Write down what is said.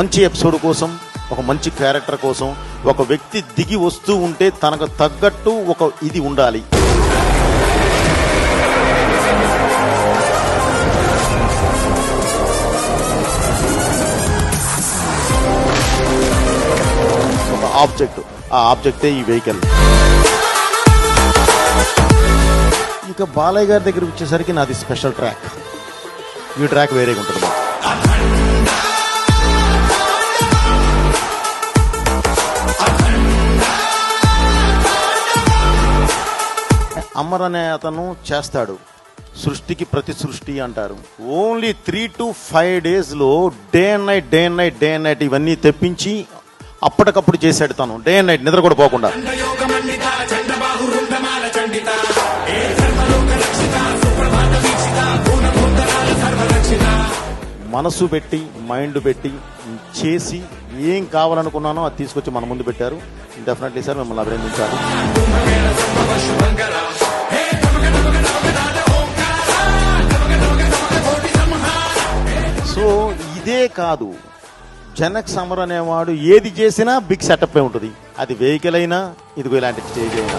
మంచి ఎపిసోడ్ కోసం, ఒక మంచి క్యారెక్టర్ కోసం ఒక వ్యక్తి దిగి వస్తూ ఉంటే తనకు తగ్గట్టు ఒక ఇది ఉండాలి. ఒక ఆబ్జెక్ట్, ఆ ఆబ్జెక్టే ఈ వెహికల్. ఇక బాలయ్య గారి దగ్గర వచ్చేసరికి నాది స్పెషల్ ట్రాక్. ఈ ట్రాక్ వేరేగా ఉంటుంది. అమర్ అనే అతను చేస్తాడు సృష్టికి ప్రతి సృష్టి అంటారు. Only 3 to 5 days day and night ఇవన్నీ తెప్పించి అప్పటికప్పుడు చేశాడు తను. డే అండ్ నైట్ నిద్ర కూడా పోకుండా. మనసు పెట్టి, మైండ్ పెట్టి చేసి ఏం కావాలనుకున్నానో అది తీసుకొచ్చి మన ముందు పెట్టారు. డెఫినెట్లీ సార్ మిమ్మల్ని అభినందించాలి. సో ఇదే కాదు, జనక్ సమర్ అనేవాడు ఏది చేసినా బిగ్ సెటప్ ఉంటుంది. అది వెహికల్ అయినా, ఇదిగో ఇలాంటి స్టేజ్ అయినా.